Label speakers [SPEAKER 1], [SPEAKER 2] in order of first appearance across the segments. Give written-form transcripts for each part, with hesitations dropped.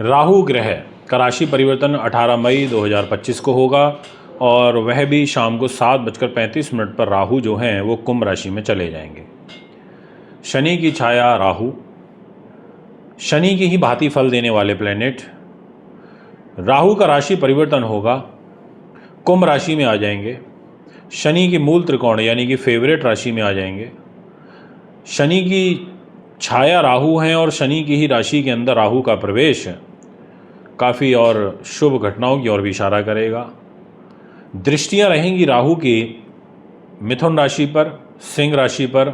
[SPEAKER 1] राहु ग्रह का राशि परिवर्तन 18 मई 2025 को होगा और वह भी शाम को 7:35 पर राहु जो हैं वो कुंभ राशि में चले जाएंगे। शनि की छाया राहु, शनि की ही भांति फल देने वाले प्लेनेट, राहु का राशि परिवर्तन होगा, कुंभ राशि में आ जाएंगे, शनि की मूल त्रिकोण यानी कि फेवरेट राशि में आ जाएंगे। शनि की छाया राहु हैं और शनि की ही राशि के अंदर राहु का प्रवेश काफ़ी और शुभ घटनाओं की ओर भी इशारा करेगा। दृष्टियां रहेंगी राहु की मिथुन राशि पर, सिंह राशि पर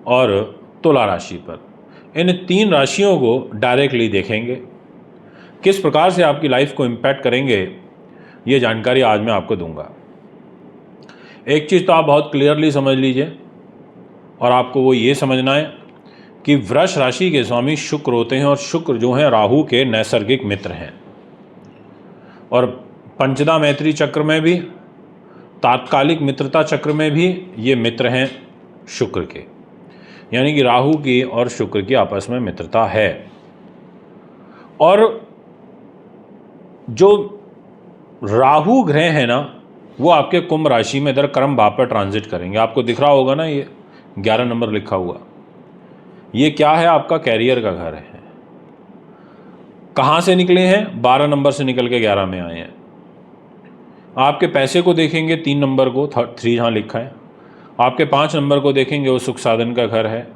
[SPEAKER 1] और तुला राशि पर। इन 3 राशियों को डायरेक्टली देखेंगे। किस प्रकार से आपकी लाइफ को इम्पैक्ट करेंगे ये जानकारी आज मैं आपको दूंगा। एक चीज़ तो आप बहुत क्लियरली समझ लीजिए और आपको वो ये समझना है कि वृष राशि के स्वामी शुक्र होते हैं और शुक्र जो हैं राहु के नैसर्गिक मित्र हैं और पंचदा मैत्री चक्र में भी, तात्कालिक मित्रता चक्र में भी ये मित्र हैं शुक्र के, यानी कि राहु की और शुक्र की आपस में मित्रता है। और जो राहु ग्रह है ना वो आपके कुंभ राशि में इधर कर्म भाव पर ट्रांजिट करेंगे। आपको दिख रहा होगा ना ये 11 नंबर लिखा हुआ, ये क्या है? आपका कैरियर का घर है। कहाँ से निकले हैं? 12 नंबर से निकल के 11 में आए हैं। आपके पैसे को देखेंगे 3 नंबर को, 3 यहाँ लिखा है। आपके 5 नंबर को देखेंगे वो सुख साधन का घर है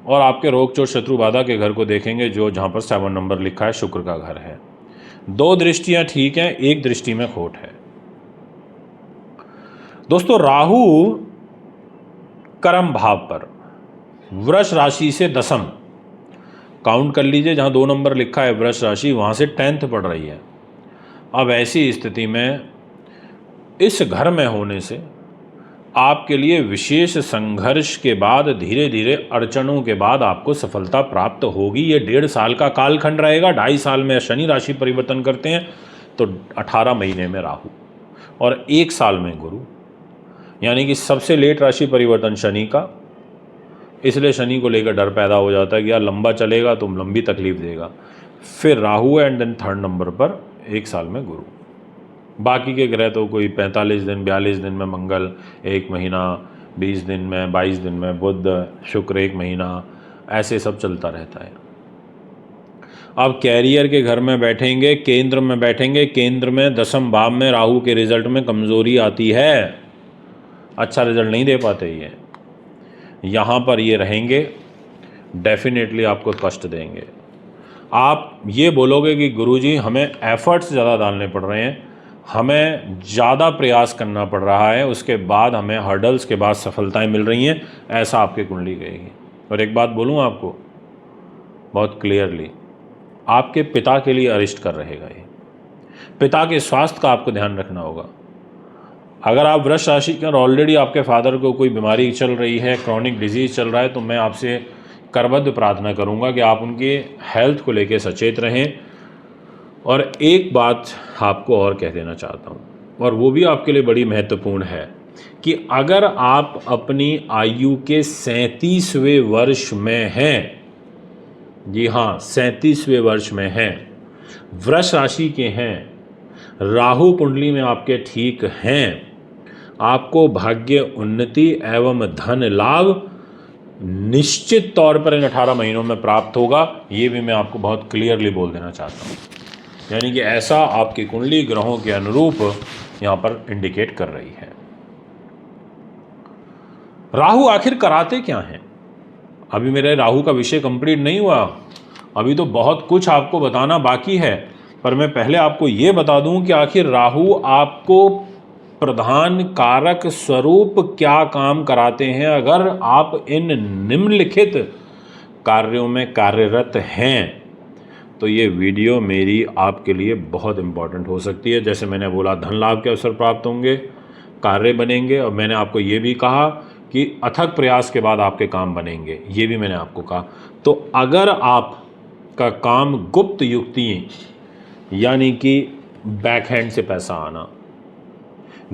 [SPEAKER 1] और आपके रोग चोट शत्रु बाधा के घर को देखेंगे जो जहाँ पर 7 नंबर लिखा है शुक्र का घर है। 2 दृष्टियाँ ठीक हैं, 1 दृष्टि में खोट है। दोस्तों राहु कर्म भाव पर वृष राशि से 10th काउंट कर लीजिए, जहाँ 2 नंबर लिखा है वृष राशि वहाँ से 10th पड़ रही है। अब ऐसी स्थिति में इस घर में होने से आपके लिए विशेष संघर्ष के बाद, धीरे धीरे अड़चनों के बाद आपको सफलता प्राप्त होगी। ये 1.5 साल का कालखंड रहेगा। 2.5 साल में शनि राशि परिवर्तन करते हैं तो 18 महीने में राहु और 1 साल में गुरु, यानी कि सबसे लेट राशि परिवर्तन शनि का। इसलिए शनि को लेकर डर पैदा हो जाता है कि यार लंबा चलेगा तो लंबी तकलीफ देगा। फिर Rahu and then 3rd number पर 1 साल में गुरु। बाकी के ग्रह तो कोई 45 दिन, 42 दिन में मंगल, 1 महीना, 20 दिन में, 22 दिन में बुध, शुक्र 1 महीना, ऐसे सब चलता रहता है। अब कैरियर के घर में बैठेंगे, केंद्र में बैठेंगे, केंद्र में 10th भाव में राहु के रिजल्ट में कमज़ोरी आती है, अच्छा रिजल्ट नहीं दे पाते। ये यहाँ पर ये रहेंगे, डेफिनेटली आपको कष्ट देंगे। आप ये बोलोगे कि गुरुजी हमें एफर्ट्स ज़्यादा डालने पड़ रहे हैं, हमें ज़्यादा प्रयास करना पड़ रहा है, उसके बाद हमें हर्डल्स के बाद सफलताएं मिल रही हैं, ऐसा आपकी कुंडली कहेगी। और एक बात बोलूँ आपको बहुत क्लियरली, आपके पिता के लिए अरिष्ट कर रहेगा ये। पिता के स्वास्थ्य का आपको ध्यान रखना होगा। अगर आप वृष राशि के और ऑलरेडी आपके फादर को कोई बीमारी चल रही है, क्रॉनिक डिजीज़ चल रहा है, तो मैं आपसे करबद्ध प्रार्थना करूंगा कि आप उनके हेल्थ को लेकर सचेत रहें। और एक बात आपको और कह देना चाहता हूं, और वो भी आपके लिए बड़ी महत्वपूर्ण है, कि अगर आप अपनी आयु के 37वें वर्ष में हैं, जी हाँ 37वें वर्ष में हैं, वृष राशि के हैं, राहु कुंडली में आपके ठीक हैं, आपको भाग्य उन्नति एवं धन लाभ निश्चित तौर पर इन 18 महीनों में प्राप्त होगा। ये भी मैं आपको बहुत क्लियरली बोल देना चाहता हूँ। यानी कि ऐसा आपकी कुंडली ग्रहों के अनुरूप यहाँ पर इंडिकेट कर रही है। राहु आखिर कराते क्या हैं? अभी मेरे राहु का विषय कंप्लीट नहीं हुआ, अभी तो बहुत कुछ आपको बताना बाकी है। पर मैं पहले आपको ये बता दूं कि आखिर राहु आपको प्रधान कारक स्वरूप क्या काम कराते हैं। अगर आप इन निम्नलिखित कार्यों में कार्यरत हैं तो ये वीडियो मेरी आपके लिए बहुत इम्पॉर्टेंट हो सकती है। जैसे मैंने बोला, धन लाभ के अवसर प्राप्त होंगे, कार्य बनेंगे, और मैंने आपको ये भी कहा कि अथक प्रयास के बाद आपके काम बनेंगे, ये भी मैंने आपको कहा। तो अगर आपका काम गुप्त युक्ति यानी कि बैकहैंड से पैसा आना,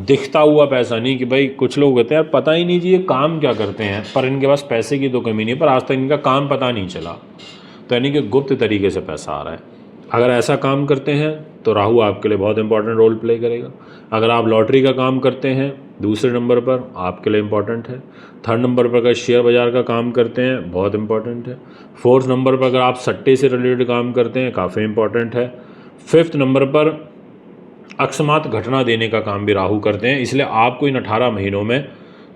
[SPEAKER 1] दिखता हुआ पैसा नहीं, कि भाई कुछ लोग होते हैं यार पता ही नहीं जी ये काम क्या करते हैं, पर इनके पास पैसे की तो कमी नहीं, पर आज तक इनका काम पता नहीं चला, तो यानी कि गुप्त तरीके से पैसा आ रहा है। अगर ऐसा काम करते हैं तो राहु आपके लिए बहुत इंपॉर्टेंट रोल प्ले करेगा। अगर आप लॉटरी का काम करते हैं दूसरे नंबर पर, आपके लिए इंपॉर्टेंट है। थर्ड नंबर पर अगर शेयर बाज़ार का काम करते हैं, बहुत इंपॉर्टेंट है। फोर्थ नंबर पर अगर आप सट्टे से रिलेटेड काम करते हैं, काफ़ी इंपॉर्टेंट है। फिफ्थ नंबर पर अकस्मात घटना देने का काम भी राहु करते हैं, इसलिए आपको इन 18 महीनों में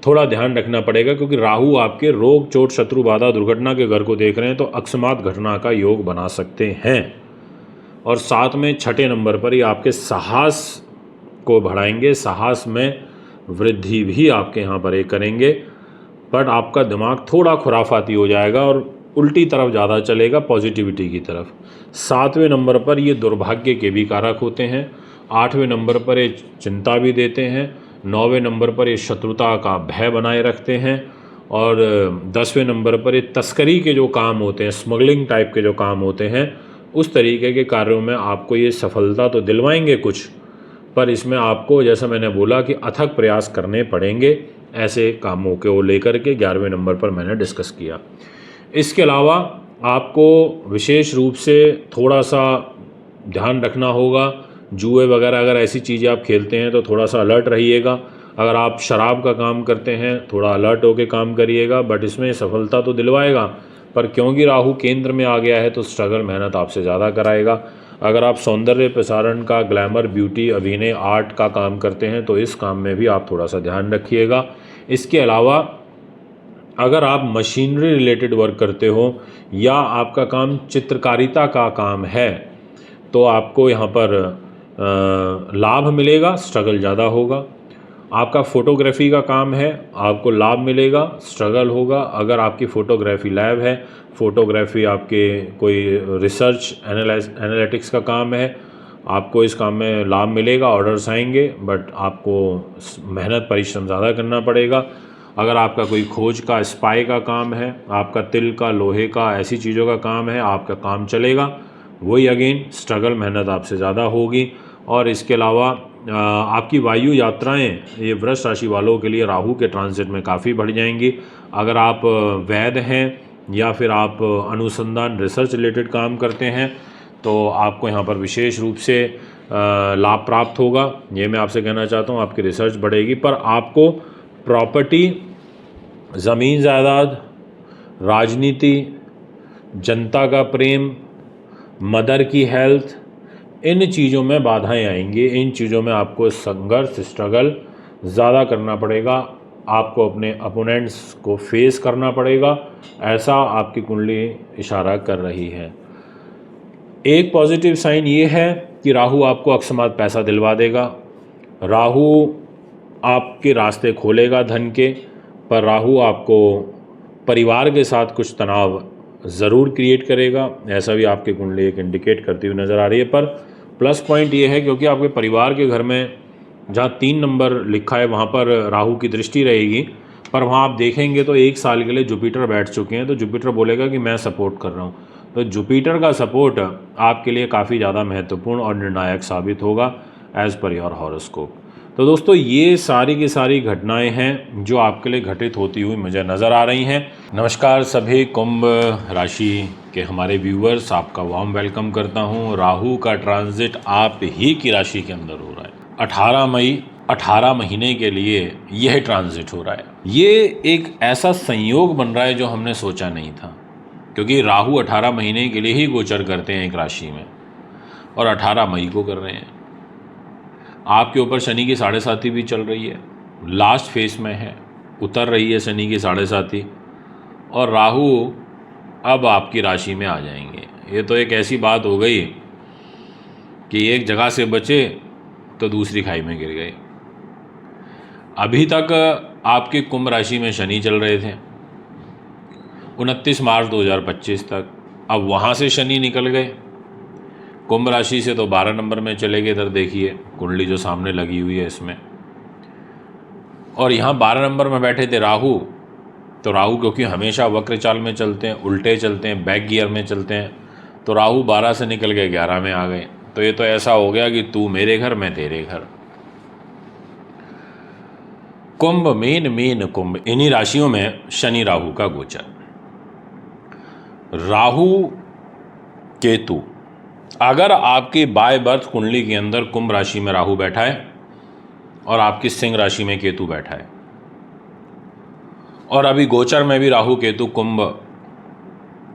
[SPEAKER 1] थोड़ा ध्यान रखना पड़ेगा, क्योंकि राहु आपके रोग, चोट, शत्रु, बाधा, दुर्घटना के घर को देख रहे हैं, तो अकस्मात घटना का योग बना सकते हैं। और साथ में छठे नंबर पर ये आपके साहस को बढ़ाएंगे, साहस में वृद्धि भी आपके यहाँ पर ये करेंगे। बट आपका दिमाग थोड़ा खुराफाती हो जाएगा और उल्टी तरफ ज़्यादा चलेगा, पॉजिटिविटी की तरफ। सातवें नंबर पर ये दुर्भाग्य के भी कारक होते हैं। आठवें नंबर पर ये चिंता भी देते हैं। नौवें नंबर पर ये शत्रुता का भय बनाए रखते हैं। और 10वें नंबर पर ये तस्करी के जो काम होते हैं, स्मगलिंग टाइप के जो काम होते हैं, उस तरीके के कार्यों में आपको ये सफलता तो दिलवाएंगे कुछ, पर इसमें आपको, जैसा मैंने बोला, कि अथक प्रयास करने पड़ेंगे ऐसे कामों को लेकर के। 11वें नंबर पर मैंने डिस्कस किया। इसके अलावा आपको विशेष रूप से थोड़ा सा ध्यान रखना होगा, जुए वगैरह अगर ऐसी चीज़ें आप खेलते हैं तो थोड़ा सा अलर्ट रहिएगा। अगर आप शराब का काम करते हैं, थोड़ा अलर्ट होकर काम करिएगा। बट इसमें सफलता तो दिलवाएगा, पर क्योंकि राहु केंद्र में आ गया है तो स्ट्रगल, मेहनत आपसे ज़्यादा कराएगा। अगर आप सौंदर्य प्रसारण का, ग्लैमर, ब्यूटी, अभिनय, आर्ट का काम करते हैं तो इस काम में भी आप थोड़ा सा ध्यान रखिएगा। इसके अलावा अगर आप मशीनरी रिलेटेड वर्क करते हो या आपका काम चित्रकारिता का काम है तो आपको यहाँ पर लाभ मिलेगा, स्ट्रगल ज़्यादा होगा। आपका फ़ोटोग्राफी का काम है, आपको लाभ मिलेगा, स्ट्रगल होगा। अगर आपकी फ़ोटोग्राफी लैब है, फ़ोटोग्राफी आपके कोई रिसर्च एनालिटिक्स का काम है, आपको इस काम में लाभ मिलेगा, ऑर्डर्स आएंगे, बट आपको मेहनत, परिश्रम ज़्यादा करना पड़ेगा। अगर आपका कोई खोज का, स्पाई का काम है, आपका तिल का, लोहे का, ऐसी चीज़ों का काम है, आपका काम चलेगा। वही अगेन स्ट्रगल, मेहनत आपसे ज़्यादा होगी। और इसके अलावा आपकी वायु यात्राएं, ये वृष राशि वालों के लिए राहु के ट्रांजिट में काफ़ी बढ़ जाएंगी। अगर आप वैद्य हैं या फिर आप अनुसंधान, रिसर्च रिलेटेड काम करते हैं तो आपको यहाँ पर विशेष रूप से लाभ प्राप्त होगा। ये मैं आपसे कहना चाहता हूँ, आपकी रिसर्च बढ़ेगी। पर आपको प्रॉपर्टी, ज़मीन जायदाद, राजनीति, जनता का प्रेम, मदर की हेल्थ, इन चीज़ों में बाधाएं आएंगी। इन चीज़ों में आपको संघर्ष, स्ट्रगल ज़्यादा करना पड़ेगा। आपको अपने अपोनेंट्स को फेस करना पड़ेगा, ऐसा आपकी कुंडली इशारा कर रही है। एक पॉजिटिव साइन ये है कि राहु आपको अकस्मात पैसा दिलवा देगा। राहु आपके रास्ते खोलेगा धन के, पर राहु आपको परिवार के साथ कुछ तनाव ज़रूर क्रिएट करेगा, ऐसा भी आपकी कुंडली एक इंडिकेट करती हुई नज़र आ रही है। पर प्लस पॉइंट ये है, क्योंकि आपके परिवार के घर में जहाँ 3 नंबर लिखा है वहाँ पर राहु की दृष्टि रहेगी, पर वहाँ आप देखेंगे तो 1 साल के लिए जुपिटर बैठ चुके हैं, तो जुपिटर बोलेगा कि मैं सपोर्ट कर रहा हूँ। तो जुपिटर का सपोर्ट आपके लिए काफ़ी ज़्यादा महत्वपूर्ण और निर्णायक साबित होगा एज़ पर योर हॉरोस्कोप। तो दोस्तों, ये सारी की सारी घटनाएं हैं जो आपके लिए घटित होती हुई मुझे नज़र आ रही हैं। नमस्कार सभी कुंभ राशि के हमारे व्यूअर्स, आपका वार्म वेलकम करता हूं। राहु का ट्रांजिट आप ही की राशि के अंदर हो रहा है। 18 मई, 18 महीने के लिए यह ट्रांजिट हो रहा है। ये एक ऐसा संयोग बन रहा है जो हमने सोचा नहीं था, क्योंकि राहु 18 महीने के लिए ही गोचर करते हैं एक राशि में, और 18 मई को कर रहे हैं। आपके ऊपर शनि की 7.5 भी चल रही है, लास्ट फेस में है, उतर रही है शनि की 7.5, और राहु अब आपकी राशि में आ जाएंगे। ये तो एक ऐसी बात हो गई कि एक जगह से बचे तो दूसरी खाई में गिर गए। अभी तक आपके कुंभ राशि में शनि चल रहे थे 29 मार्च 2025 तक, अब वहाँ से शनि निकल गए, कुंभ राशि से तो 12 नंबर में चले गए। इधर देखिए कुंडली जो सामने लगी हुई है इसमें, और यहाँ 12 नंबर में बैठे थे राहु। तो राहु क्योंकि हमेशा वक्र चाल में चलते हैं, उल्टे चलते हैं, बैक गियर में चलते हैं, तो राहु 12 से निकल के 11 में आ गए। तो ये तो ऐसा हो गया कि तू मेरे घर, मैं तेरे घर। कुंभ, मीन कुंभ, इन्हीं राशियों में शनि राहु का गोचर। राहु केतु अगर आपकी बाय बर्थ कुंडली के अंदर कुंभ राशि में राहु बैठा है और आपकी सिंह राशि में केतु बैठा है, और अभी गोचर में भी राहु केतु कुंभ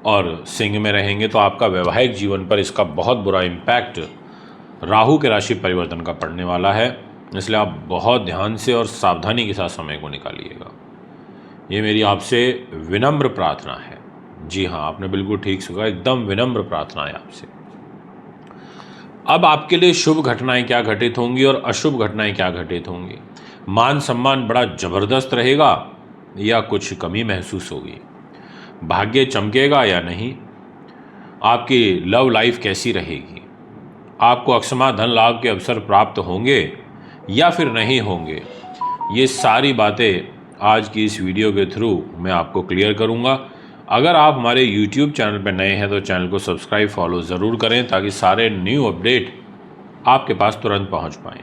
[SPEAKER 1] और सिंह में रहेंगे, तो आपका वैवाहिक जीवन पर इसका बहुत बुरा इम्पैक्ट राहु के राशि परिवर्तन का पड़ने वाला है। इसलिए आप बहुत ध्यान से और सावधानी के साथ समय को निकालिएगा। ये मेरी आपसे विनम्र प्रार्थना है। जी हाँ, आपने बिल्कुल ठीक सुना, एकदम विनम्र प्रार्थना है आपसे। अब आपके लिए शुभ घटनाएं क्या घटित होंगी और अशुभ घटनाएं क्या घटित होंगी? मान सम्मान बड़ा जबरदस्त रहेगा या कुछ कमी महसूस होगी? भाग्य चमकेगा या नहीं? आपकी लव लाइफ कैसी रहेगी? आपको अकस्मात धन लाभ के अवसर प्राप्त होंगे या फिर नहीं होंगे? ये सारी बातें आज की इस वीडियो के थ्रू मैं आपको क्लियर करूंगा। अगर आप हमारे YouTube चैनल पर नए हैं तो चैनल को सब्सक्राइब फॉलो ज़रूर करें ताकि सारे न्यू अपडेट आपके पास तुरंत पहुंच पाएँ।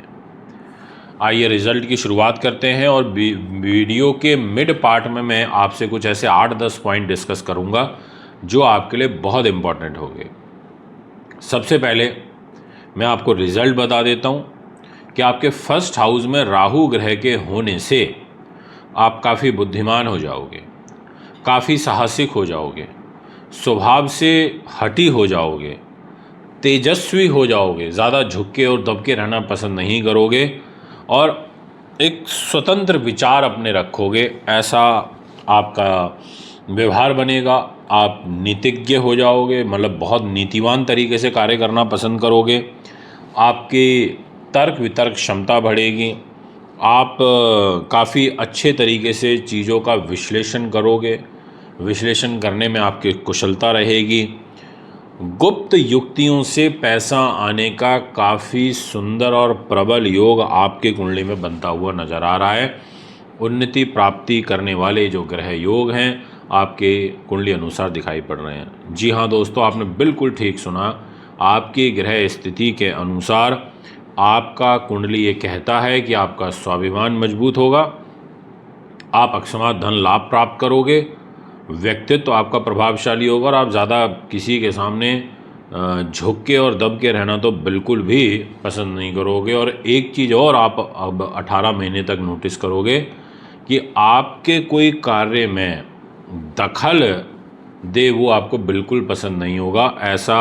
[SPEAKER 1] आइए रिज़ल्ट की शुरुआत करते हैं, और वीडियो के मिड पार्ट में मैं आपसे कुछ ऐसे 8-10 पॉइंट डिस्कस करूंगा जो आपके लिए बहुत इम्पॉर्टेंट होंगे। सबसे पहले मैं आपको रिज़ल्ट बता देता हूं कि आपके फर्स्ट हाउस में राहु ग्रह के होने से आप काफ़ी बुद्धिमान हो जाओगे, काफ़ी साहसिक हो जाओगे, स्वभाव से हठी हो जाओगे, तेजस्वी हो जाओगे, ज़्यादा झुक और दब के रहना पसंद नहीं करोगे और एक स्वतंत्र विचार अपने रखोगे। ऐसा आपका व्यवहार बनेगा। आप नीतिज्ञ हो जाओगे, मतलब बहुत नीतिवान तरीके से कार्य करना पसंद करोगे। आपकी तर्क वितर्क क्षमता बढ़ेगी। आप काफ़ी अच्छे तरीके से चीज़ों का विश्लेषण करोगे, विश्लेषण करने में आपकी कुशलता रहेगी। गुप्त युक्तियों से पैसा आने का काफ़ी सुंदर और प्रबल योग आपके कुंडली में बनता हुआ नज़र आ रहा है। उन्नति प्राप्ति करने वाले जो ग्रह योग हैं आपके कुंडली अनुसार दिखाई पड़ रहे हैं। जी हाँ दोस्तों, आपने बिल्कुल ठीक सुना। आपकी ग्रह स्थिति के अनुसार आपका कुंडली ये कहता है कि आपका स्वाभिमान मजबूत होगा, आप अकस्मात धन लाभ प्राप्त करोगे, व्यक्तित्व तो आपका प्रभावशाली होगा और आप ज़्यादा किसी के सामने झुक के और दब के रहना तो बिल्कुल भी पसंद नहीं करोगे। और एक चीज़ और आप अब 18 महीने तक नोटिस करोगे कि आपके कोई कार्य में दखल दे वो आपको बिल्कुल पसंद नहीं होगा। ऐसा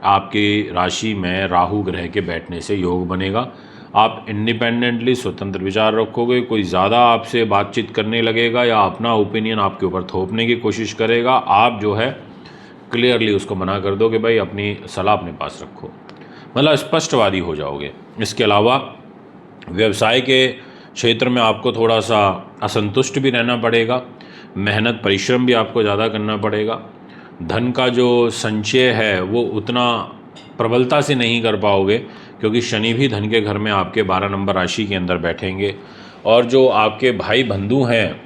[SPEAKER 1] आपकी राशि में राहु ग्रह के बैठने से योग बनेगा। आप इंडिपेंडेंटली स्वतंत्र विचार रखोगे, कोई ज़्यादा आपसे बातचीत करने लगेगा या अपना ओपिनियन आपके ऊपर थोपने की कोशिश करेगा, आप जो है क्लियरली उसको मना कर दो कि भाई अपनी सलाह अपने पास रखो, मतलब स्पष्टवादी हो जाओगे। इसके अलावा व्यवसाय के क्षेत्र में आपको थोड़ा सा असंतुष्ट भी रहना पड़ेगा, मेहनत परिश्रम भी आपको ज़्यादा करना पड़ेगा। धन का जो संचय है वो उतना प्रबलता से नहीं कर पाओगे क्योंकि शनि भी धन के घर में आपके 12 नंबर राशि के अंदर बैठेंगे। और जो आपके भाई बंधु हैं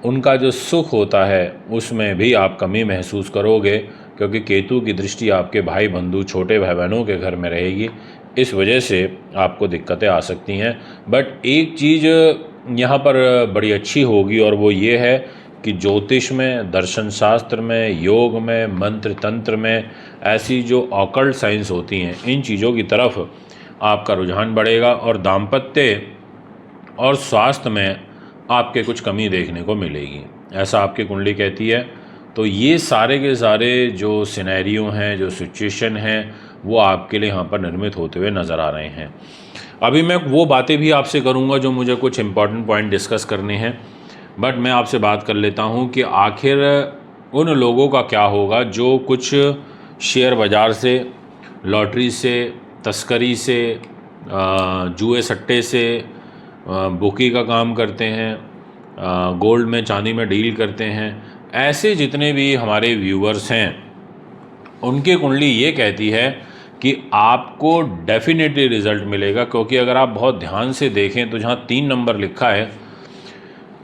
[SPEAKER 1] उनका जो सुख होता है उसमें भी आप कमी महसूस करोगे क्योंकि केतु की दृष्टि आपके भाई बंधु छोटे भाई बहनों के घर में रहेगी। इस वजह से आपको दिक्कतें आ सकती हैं। बट एक चीज़ यहाँ पर बड़ी अच्छी होगी और वो ये है कि ज्योतिष में, दर्शन शास्त्र में, योग में, मंत्र तंत्र में ऐसी जो ऑकल्ट साइंस होती हैं इन चीज़ों की तरफ आपका रुझान बढ़ेगा और दाम्पत्य और स्वास्थ्य में आपके कुछ कमी देखने को मिलेगी, ऐसा आपकी कुंडली कहती है। तो ये सारे के सारे जो सिनेरियो हैं, जो सिचुएशन हैं, वो आपके लिए यहाँ पर निर्मित होते हुए नज़र आ रहे हैं। अभी मैं वो बातें भी आपसे करूँगा जो मुझे कुछ इंपॉर्टेंट पॉइंट डिस्कस करने हैं, बट मैं आपसे बात कर लेता हूँ कि आखिर उन लोगों का क्या होगा जो कुछ शेयर बाज़ार से, लॉटरी से, तस्करी से, जुए सट्टे से, बुकी का काम करते हैं, गोल्ड में चांदी में डील करते हैं। ऐसे जितने भी हमारे व्यूवर्स हैं उनकी कुंडली ये कहती है कि आपको डेफिनेटली रिज़ल्ट मिलेगा, क्योंकि अगर आप बहुत ध्यान से देखें तो जहाँ 3 नंबर लिखा है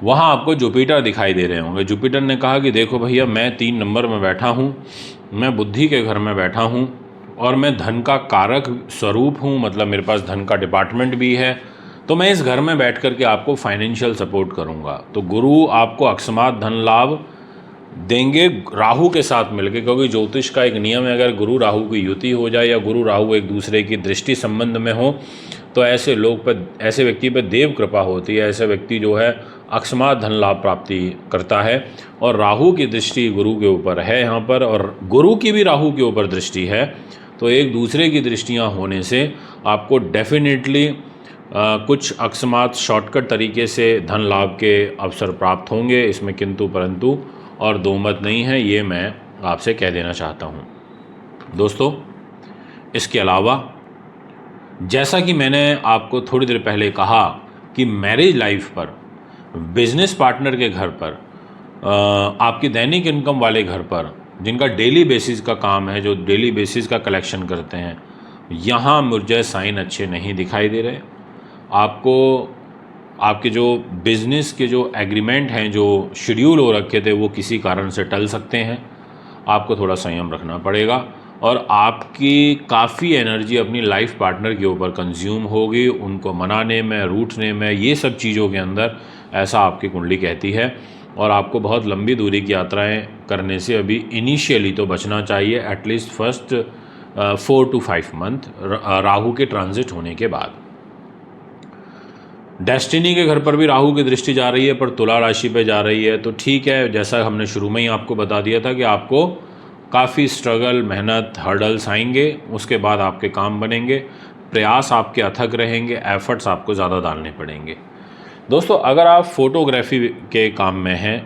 [SPEAKER 1] वहाँ आपको जुपिटर दिखाई दे रहे होंगे। जुपिटर ने कहा कि देखो भैया, मैं 3 नंबर में बैठा हूँ, मैं बुद्धि के घर में बैठा हूँ और मैं धन का कारक स्वरूप हूँ, मतलब मेरे पास धन का डिपार्टमेंट भी है, तो मैं इस घर में बैठ कर के आपको फाइनेंशियल सपोर्ट करूँगा। तो गुरु आपको अकस्मात धन लाभ देंगे राहु के साथ मिलकर, क्योंकि ज्योतिष का एक नियम है, अगर गुरु राहु की युति हो जाए या गुरु राहु एक दूसरे की दृष्टि संबंध में हो तो ऐसे लोग पर, ऐसे व्यक्ति पर देव कृपा होती है। ऐसा व्यक्ति जो है अकस्मात धन लाभ प्राप्ति करता है। और राहु की दृष्टि गुरु के ऊपर है यहाँ पर, और गुरु की भी राहु के ऊपर दृष्टि है, तो एक दूसरे की दृष्टियाँ होने से आपको डेफिनेटली कुछ अकस्मात शॉर्टकट तरीके से धन लाभ के अवसर प्राप्त होंगे। इसमें किंतु परंतु और दो मत नहीं है, ये मैं आपसे कह देना चाहता हूँ दोस्तों। इसके अलावा जैसा कि मैंने आपको थोड़ी देर पहले कहा कि मैरिज लाइफ पर, बिजनेस पार्टनर के घर पर, आपकी दैनिक इनकम वाले घर पर, जिनका डेली बेसिस का काम है, जो डेली बेसिस का कलेक्शन करते हैं, यहाँ मुझे साइन अच्छे नहीं दिखाई दे रहे। आपको आपके जो बिज़नेस के जो एग्रीमेंट हैं, जो शेड्यूल हो रखे थे, वो किसी कारण से टल सकते हैं। आपको थोड़ा संयम रखना पड़ेगा और आपकी काफ़ी एनर्जी अपनी लाइफ पार्टनर के ऊपर कंज्यूम होगी, उनको मनाने में, रूठने में, ये सब चीज़ों के अंदर, ऐसा आपकी कुंडली कहती है। और आपको बहुत लंबी दूरी की यात्राएं करने से अभी इनिशियली तो बचना चाहिए, at least first 4 to 5 month Rahu के ट्रांजिट होने के बाद। डेस्टिनी के घर पर भी राहु की दृष्टि जा रही है, पर तुला राशि पे जा रही है, तो ठीक है, जैसा हमने शुरू में ही आपको बता दिया था कि आपको काफ़ी स्ट्रगल, मेहनत, हर्डल्स आएंगे, उसके बाद आपके काम बनेंगे, प्रयास आपके अथक रहेंगे, एफर्ट्स आपको ज़्यादा डालने पड़ेंगे। दोस्तों, अगर आप फोटोग्राफी के काम में हैं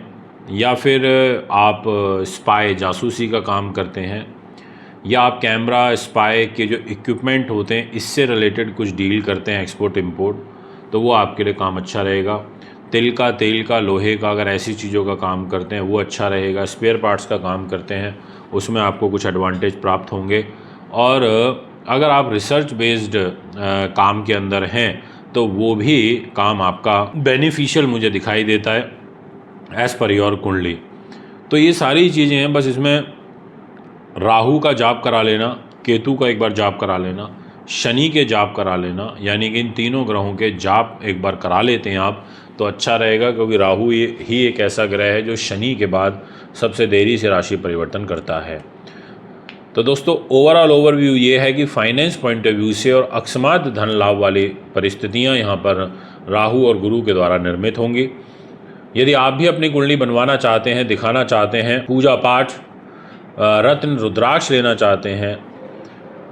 [SPEAKER 1] या फिर आप स्पाई, जासूसी का काम करते हैं, या आप कैमरा, स्पाई के जो इक्विपमेंट होते हैं इससे रिलेटेड कुछ डील करते हैं, एक्सपोर्ट इंपोर्ट, तो वो आपके लिए काम अच्छा रहेगा। तिल का, तेल का, लोहे का, अगर ऐसी चीज़ों का काम करते हैं वो अच्छा रहेगा। स्पेयर पार्ट्स का काम करते हैं उसमें आपको कुछ एडवांटेज प्राप्त होंगे। और अगर आप रिसर्च बेस्ड काम के अंदर हैं तो वो भी काम आपका बेनिफिशियल मुझे दिखाई देता है एज़ पर योर कुंडली। तो ये सारी चीज़ें हैं, बस इसमें राहु का जाप करा लेना, केतु का एक बार जाप करा लेना, शनि के जाप करा लेना, यानी कि इन तीनों ग्रहों के जाप एक बार करा लेते हैं आप तो अच्छा रहेगा, क्योंकि राहु ही एक ऐसा ग्रह है जो शनि के बाद सबसे देरी से राशि परिवर्तन करता है। तो दोस्तों, ओवरऑल ओवरव्यू ये है कि फाइनेंस पॉइंट ऑफ व्यू से और अकस्मात धन लाभ वाली परिस्थितियां यहाँ पर राहु और गुरु के द्वारा निर्मित होंगी। यदि आप भी अपनी कुंडली बनवाना चाहते हैं, दिखाना चाहते हैं, पूजा पाठ, रत्न, रुद्राक्ष लेना चाहते हैं,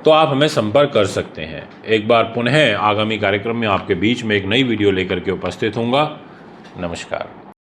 [SPEAKER 1] तो आप हमें संपर्क कर सकते हैं। एक बार पुनः आगामी कार्यक्रम में आपके बीच में एक नई वीडियो लेकर के उपस्थित होऊंगा। नमस्कार।